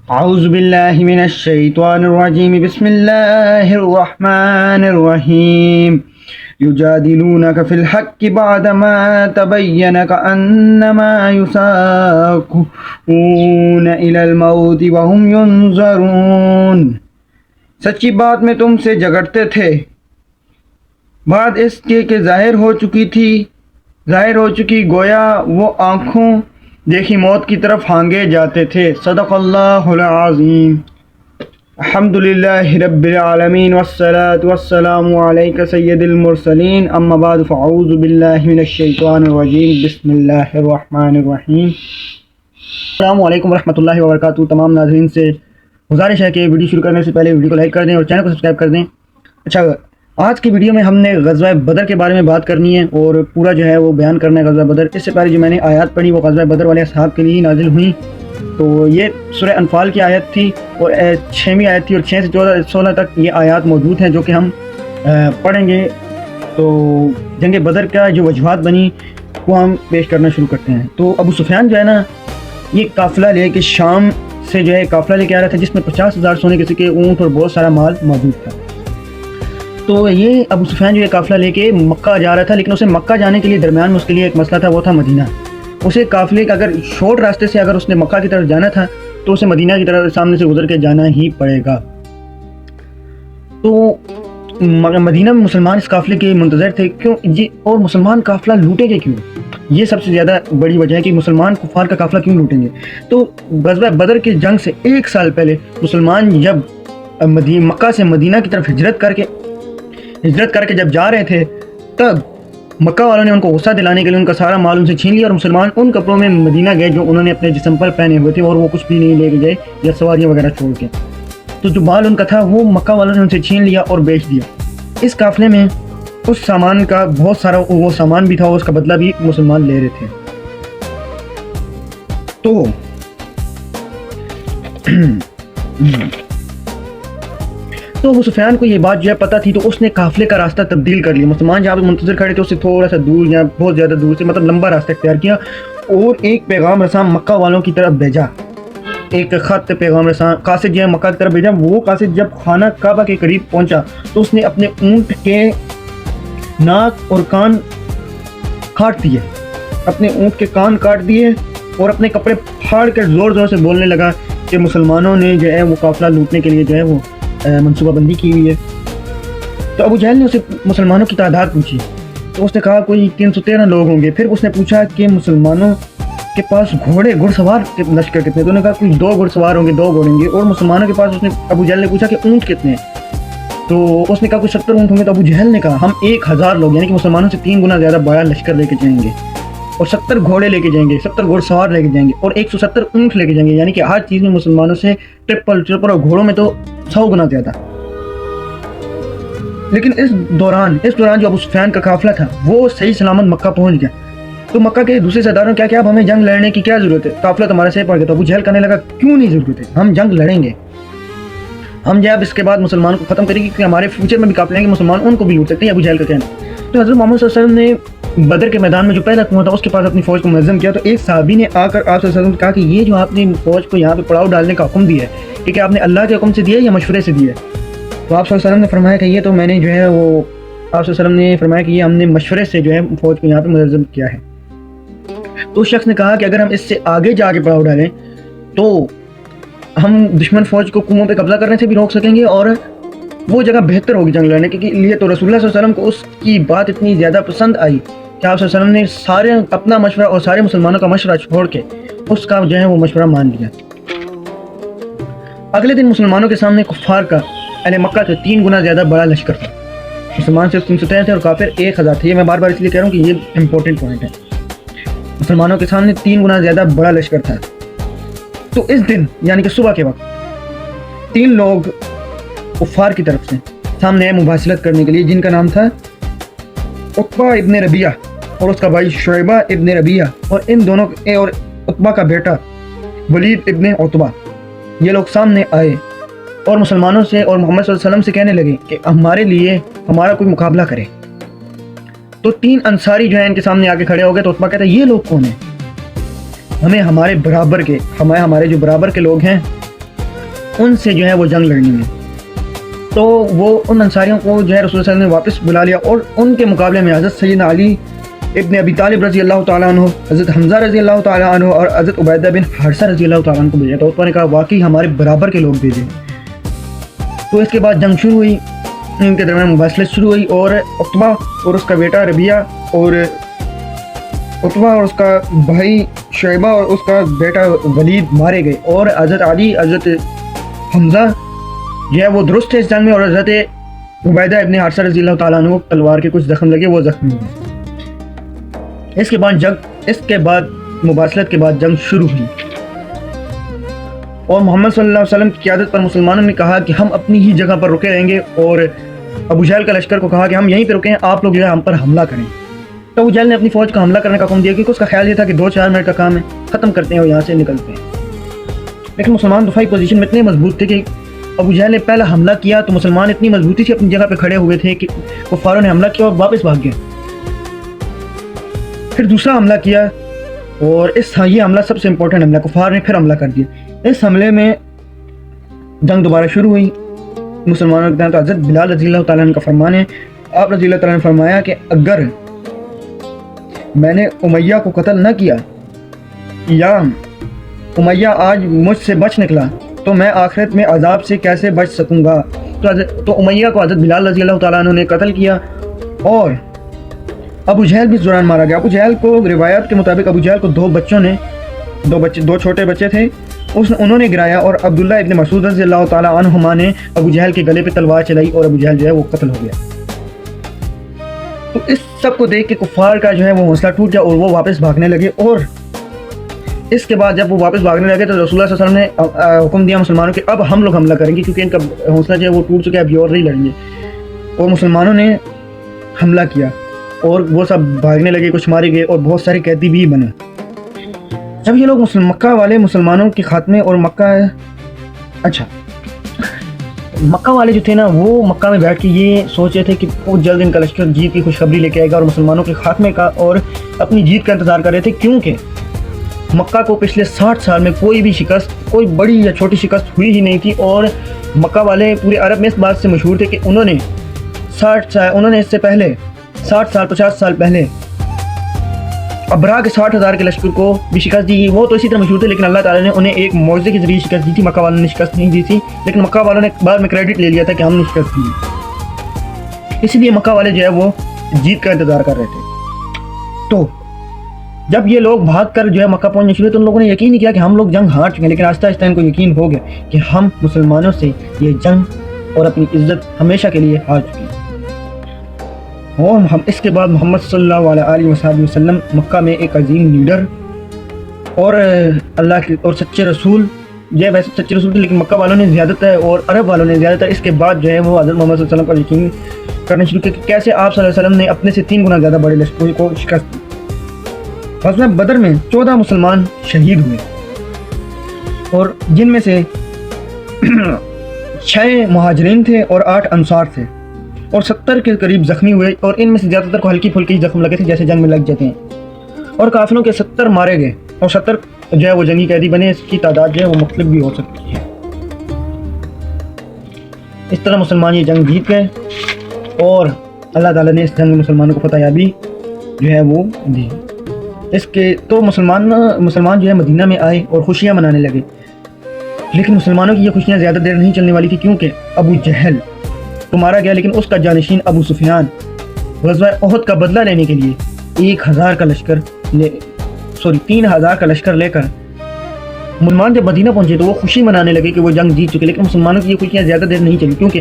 اعوذ باللہ من الشیطان الرجیم بسم اللہ الرحمن الرحیم یجادلونک فی الحق بعدما تبین کأنما یساقون الی الموت وهم ینظرون۔ سچی بات میں تم سے جھگڑتے تھے بعد اس کے کہ ظاہر ہو چکی گویا وہ آنکھوں دیکھی موت کی طرف ہانگے جاتے تھے۔ صدق اللہ العظیم۔ الحمدللہ رب العالمین والصلاة والسلام علیک سید المرسلین، اما بعد فاعوذ باللہ من الشیطان الرجیم بسم اللہ الرحمن الرحیم۔ السلام علیکم ورحمۃ اللہ وبرکاتہ۔ تمام ناظرین سے گزارش ہے کہ ویڈیو شروع کرنے سے پہلے ویڈیو کو لائک کر دیں اور چینل کو سبسکرائب کر دیں۔ اچھا، آج کی ویڈیو میں ہم نے غزوہ بدر کے بارے میں بات کرنی ہے اور پورا جو ہے وہ بیان کرنا ہے غزوہ بدر۔ اس سے پہلے جو میں نے آیات پڑھی وہ غزوہ بدر والے اصحاب کے لیے ہی نازل ہوئیں۔ تو یہ سورہ انفال کی آیت تھی اور 6ویں آیت تھی، اور 6 سے 16 تک یہ آیات موجود ہیں جو کہ ہم پڑھیں گے۔ تو جنگ بدر کا جو وجوہات بنی وہ ہم پیش کرنا شروع کرتے ہیں۔ تو ابو سفیان جو ہے نا، یہ قافلہ لے کے شام سے جو ہے قافلہ لے کے آ رہا تھا جس میں 50,000 سونے کے سکے، اونٹ اور بہت سارا مال موجود تھا۔ تو یہ ابو سفیان جو ہے قافلہ لے کے مکہ جا رہا تھا، لیکن اسے مکہ جانے کے لیے درمیان میں اس کے لیے ایک مسئلہ تھا، وہ تھا مدینہ۔ اسے قافلے کا اگر شارٹ راستے سے اگر اس نے مکہ کی طرف جانا تھا تو اسے مدینہ کی طرف سامنے سے گزر کے جانا ہی پڑے گا۔ تو مدینہ میں مسلمان اس قافلے کے منتظر تھے، کیوں جی؟ اور مسلمان قافلہ لوٹیں گے کیوں؟ یہ سب سے زیادہ بڑی وجہ ہے کہ مسلمان کفار کا قافلہ کیوں لوٹیں گے۔ تو غزوہ بدر کی جنگ سے 1 سال پہلے مسلمان جب مکہ سے مدینہ کی طرف ہجرت کر کے جب جا رہے تھے، تب مکہ والوں نے ان کو غصہ دلانے کے لیے ان کا سارا مال ان سے چھین لیا، اور مسلمان ان کپڑوں میں مدینہ گئے جو انہوں نے اپنے جسم پر پہنے ہوئے تھے، اور وہ کچھ بھی نہیں لے کے گئے یا سواریاں وغیرہ چھوڑ کے۔ تو جو مال ان کا تھا وہ مکہ والوں نے ان سے چھین لیا اور بیچ دیا۔ اس قافلے میں اس سامان کا بہت سارا وہ سامان بھی تھا، اور اس کا بدلہ بھی مسلمان لے رہے تھے۔ تو ابو سفیان کو یہ بات جو ہے پتہ تھی، تو اس نے قافلے کا راستہ تبدیل کر لیا۔ مسلمان جہاں پہ منتظر کھڑے تھے اس سے تھوڑا سا دور یا بہت زیادہ دور سے، مطلب لمبا راستہ اختیار کیا، اور ایک پیغام رساں مکہ والوں کی طرف بھیجا، ایک خط پیغام رساں قاصد جو ہے مکہ کی طرف بھیجا۔ وہ قاصد جب خانہ کعبہ کے قریب پہنچا تو اس نے اپنے اونٹ کے ناک اور کان کاٹ دیے، اور اپنے کپڑے پھاڑ کر زور زور سے بولنے لگا کہ مسلمانوں نے جو ہے وہ قافلہ لوٹنے کے لیے جو ہے وہ منصوبہ بندی کی ہوئی ہے۔ تو ابو جہل نے اسے مسلمانوں کی تعداد پوچھی، تو اس نے کہا کوئی 313 لوگ ہوں گے۔ پھر اس نے پوچھا کہ مسلمانوں کے پاس گھڑ سوار لشکر کتنے؟ تو انہوں نے کہا کوئی 2 گھڑ سوار ہوں گے، 2 گھوڑے ہوں گے۔ اور مسلمانوں کے پاس ابو جہل نے پوچھا کہ اونٹ کتنے ہیں؟ تو اس نے کہا کوئی 70 اونٹ ہوں گے۔ تو ابو جہل نے کہا ہم 1000 لوگ، یعنی کہ مسلمانوں سے 3 گنا زیادہ بڑا لشکر لے کے جائیں گے، اور 70 گھوڑے لے کے جائیں گے، 70 گھوڑ سوار لے کے جائیں گے، اور 170 اونٹ لے کے جائیں گے، یعنی کہ ہر چیز میں مسلمانوں سے ٹرپل، اور گھوڑوں میں تو 100 گنا زیادہ۔ لیکن اس دوران جو ابو سفیان کا قافلہ تھا وہ صحیح سلامت مکہ پہنچ گیا۔ تو مکہ کے دوسرے سرداروں نے کیا کیا، اب ہمیں جنگ لڑنے کی کیا ضرورت ہے، قافلہ تمہارا صحیح پڑ گیا۔ تو ابو جہل کہنے لگا کیوں نہیں ضرورت ہے، ہم جنگ لڑیں گے، ہم جب اس کے بعد مسلمان کو ختم کریں گے، کیونکہ ہمارے فیوچر میں بھی قافلے ہیں کہ مسلمان ان کو بھی لوٹ سکتے ہیں، ابو جہل کا کہنا۔ تو حضرت محمد صلی اللہ علیہ وسلم نے بدر کے میدان میں جو پہلا کنواں تھا اس کے پاس اپنی فوج کو منظم کیا۔ تو ایک صحابی نے آ کر آپ صلی اللہ علیہ وسلم سے کہا کہ یہ جو آپ نے فوج کو یہاں پہ پڑاؤ ڈالنے کا حکم دیا ہے، کہ کیا آپ نے اللہ کے حکم سے دیا ہے یا مشورے سے دیا ہے؟ تو آپ صلی اللہ علیہ وسلم نے فرمایا کہ یہ تو میں نے جو ہے وہ آپ صلی اللہ علیہ وسلم نے فرمایا کہ یہ ہم نے مشورے سے جو ہے فوج کو یہاں پہ منظم کیا ہے۔ تو اس شخص نے کہا کہ اگر ہم اس سے آگے جا کے پڑاؤ ڈالیں تو ہم دشمن فوج کو کنووں پہ قبضہ کرنے سے بھی روک سکیں گے، اور وہ جگہ بہتر ہوگی جنگ لڑنے کے لیے۔ تو رسول اللہ صلی اللہ علیہ وسلم کو اس کی بات اتنی زیادہ پسند آئی کہ آپ صلی اللہ علیہ وسلم نے سارے اپنا مشورہ اور سارے مسلمانوں کا مشورہ چھوڑ کے اس کا جو ہے وہ مشورہ مان لیا۔ اگلے دن مسلمانوں کے سامنے کفار کا اہل مکہ سے 3 گنا زیادہ بڑا لشکر تھا۔ مسلمان صرف 313 تھے اور کافر 1000 تھے۔ یہ میں بار بار اس لیے کہہ رہا ہوں کہ یہ امپورٹنٹ پوائنٹ ہے۔ مسلمانوں کے سامنے 3 گنا زیادہ بڑا لشکر تھا۔ تو اس دن یعنی کہ صبح کے وقت 3 لوگ کفار کی طرف سے سامنے آئے مباحثت کرنے کے لیے، جن کا نام تھا عتبہ ابن ربیعہ اور اس کا بھائی شعیبہ ابن ربیعہ، اور ان دونوں اور عتبہ کا بیٹا ولید ابن عتبہ۔ یہ لوگ سامنے آئے اور مسلمانوں سے اور محمد صلی اللہ علیہ وسلم سے کہنے لگے کہ ہمارے لیے ہمارا کوئی مقابلہ کرے۔ تو 3 انصاری جو ہیں ان کے سامنے آ کے کھڑے ہو گئے۔ تو عتبہ کہتا ہے یہ لوگ کون ہیں؟ ہمیں ہمارے جو برابر کے لوگ ہیں ان سے جو ہے وہ جنگ لڑنی ہے. تو وہ ان انصاریوں کو جو ہے رسول اللہ صلی اللہ علیہ وسلم نے واپس بلا لیا اور ان کے مقابلے میں حضرت سیدنا علی ابن ابی طالب رضی اللہ تعالیٰ عنہ، حضرت حمزہ رضی اللہ تعالیٰ عنہ اور حضرت عبیدہ بن حارثہ رضی اللہ تعالیٰ عنہ کو بھیجا. تو عتبہ نے کہا واقعی ہمارے برابر کے لوگ بھیجے. تو اس کے بعد جنگ شروع ہوئی، ان کے درمیان مباحثت شروع ہوئی اور عتبہ اور اس کا بیٹا ربیعہ اور عتبہ اور اس کا بھائی شیبہ اور اس کا بیٹا ولید مارے گئے اور حضرت علی، حضرت حمزہ جو ہے وہ درست تھے اس جنگ میں اور حضرت عبیدہ ابن حارثہ رضی اللہ تعالیٰ عنہ کو تلوار کے کچھ زخم لگے، وہ زخمی ہوئے. اس کے بعد مباحثت کے بعد جنگ شروع ہوئی اور محمد صلی اللہ علیہ وسلم کی قیادت پر مسلمانوں نے کہا کہ ہم اپنی ہی جگہ پر رکے رہیں گے اور ابو جہل کا لشکر کو کہا کہ ہم یہیں پہ رکیں، آپ لوگ جو ہے ہم پر حملہ کریں. تو ابو جہل نے اپنی فوج کا حملہ کرنے کا حکم دیا کیونکہ اس کا خیال یہ تھا کہ 2-4 منٹ کا کام ہے، ختم کرتے ہیں اور یہاں سے نکلتے ہیں. لیکن مسلمان دفاعی پوزیشن میں اتنے مضبوط تھے کہ ابو جہل نے پہلا حملہ کیا تو مسلمان اتنی مضبوطی سے اپنی جگہ پہ کھڑے ہوئے تھے کہ کفاروں نے حملہ کیا اور واپس بھاگ گئے. پھر دوسرا حملہ کیا اور یہ حملہ سب سے امپورٹنٹ حملہ، کفار نے پھر حملہ کر دیا. اس حملے میں جنگ دوبارہ شروع ہوئی مسلمانوں کے تو حضرت بلال رضی اللہ تعالیٰ عنہ کا فرمان ہے، آپ رضی اللہ تعالیٰ نے فرمایا کہ اگر میں نے امیہ کو قتل نہ کیا یا امیہ آج مجھ سے بچ نکلا تو میں آخرت میں عذاب سے کیسے بچ سکوں گا. تو امیہ کو حضرت بلال رضی اللہ تعالیٰ عنہ نے قتل کیا اور ابو جہل بھی اس دوران مارا گیا. ابو جہل کو روایات کے مطابق ابو جہل کو دو چھوٹے بچے تھے، انہوں نے گرایا اور عبداللہ ابن مسعود رضی اللہ تعالیٰ عنہما نے ابو جہل کے گلے پہ تلوار چلائی اور ابو جہل جو ہے وہ قتل ہو گیا. تو اس سب کو دیکھ کے کفار کا جو ہے وہ حوصلہ ٹوٹ گیا اور وہ واپس بھاگنے لگے. اور اس کے بعد جب وہ واپس بھاگنے لگے تو رسول اللہ صلی اللہ علیہ وسلم نے حکم دیا مسلمانوں کے اب ہم لوگ حملہ کریں گے کیونکہ ان کا حوصلہ جو ہے وہ ٹوٹ چکا ہے، ابھی اور نہیں لڑیں گے. اور مسلمانوں نے حملہ کیا اور وہ سب بھاگنے لگے، کچھ مارے گئے اور بہت سارے قیدی بھی بنے. جب یہ لوگ مکہ والے مسلمانوں کے خاتمے اور مکہ والے جو تھے نا وہ مکہ میں بیٹھ کے یہ سوچ رہے تھے کہ بہت جلد ان کا لشکر جیت کی خوشخبری لے کے آئے گا اور مسلمانوں کے خاتمے کا اور اپنی جیت کا انتظار کر رہے تھے، کیونکہ مکہ کو پچھلے 60 سال میں کوئی بھی شکست، کوئی بڑی یا چھوٹی شکست ہوئی ہی نہیں تھی. اور مکہ والے پورے عرب میں اس بات سے مشہور تھے کہ انہوں نے اس سے پہلے 50 سال پہلے ابرا کے 60,000 کے لشکر کو بھی شکست دی. وہ تو اسی طرح مشہور تھے لیکن اللہ تعالیٰ نے انہیں ایک معجزے کے ذریعے شکست دی تھی. مکہ والوں نے شکست نہیں دی تھی لیکن مکہ والوں نے بعد میں کریڈٹ لے لیا تھا کہ ہم نے شکست دی، اسی لیے مکہ والے جو ہے وہ جیت کا انتظار کر رہے تھے. تو جب یہ لوگ بھاگ کر جو ہے مکہ پہنچنے شروع تو ان لوگوں نے یقین نہیں کیا کہ ہم لوگ جنگ ہار چکے ہیں، لیکن آہستہ آہستہ ان کو یقین ہو گیا کہ ہم مسلمانوں سے یہ جنگ اور اپنی عزت ہمیشہ کے لیے ہار چکے ہیں. اور ہم اس کے بعد محمد صلی اللہ علیہ وسلم مکہ میں ایک عظیم لیڈر اور اللہ کے اور سچے رسول، یہ ویسے سچے رسول تھے لیکن مکہ والوں نے زیادت ہے اور عرب والوں نے زیادت ہے. اس کے بعد جو ہے وہ حضرت محمد صلی اللہ علیہ وسلم پر یقین کرنا شروع کیا کہ کیسے آپ صلی اللہ علیہ وسلم نے اپنے سے 3 گنا زیادہ بڑے لشکر کو شکست دی. غزوہ بدر میں 14 مسلمان شہید ہوئے اور جن میں سے 6 مہاجرین تھے اور 8 انصار تھے اور 70 کے قریب زخمی ہوئے اور ان میں سے زیادہ تر کو ہلکی پھلکی زخم لگے تھے جیسے جنگ میں لگ جاتے ہیں. اور کافروں کے 70 مارے گئے اور 70 جو ہے وہ جنگی قیدی بنے. اس کی تعداد جو ہے وہ مختلف بھی ہو سکتی ہے. اس طرح مسلمان یہ جنگ جیت گئے اور اللہ تعالیٰ نے اس جنگ میں مسلمانوں کو فتح یابی جو ہے وہ دی. اس کے تو مسلمان جو ہے مدینہ میں آئے اور خوشیاں منانے لگے، لیکن مسلمانوں کی یہ خوشیاں زیادہ دیر نہیں چلنے والی تھی کیونکہ ابو جہل تو مارا گیا لیکن اس کا جانشین ابو سفیان غزوہ احد کا بدلہ لینے کے لیے 3,000 کا لشکر لے کر مسلمان جب مدینہ پہنچے تو وہ خوشی منانے لگے کہ وہ جنگ جیت چکے. لیکن مسلمانوں کی یہ خوشیاں زیادہ دیر نہیں چلی کیونکہ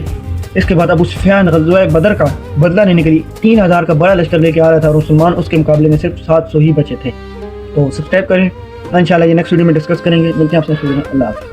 اس کے بعد ابو سفیان غزوہ بدر کا بدلہ لینے کے لیے 3,000 کا بڑا لشکر لے کے آ رہا تھا اور مسلمان اس کے مقابلے میں صرف 700 ہی بچے تھے. تو سبسکرائب کریں، انشاءاللہ یہ نیکسٹ ویڈیو میں ڈسکس کریں گے. ملتے ہیں آپ سے. اللہ حافظ.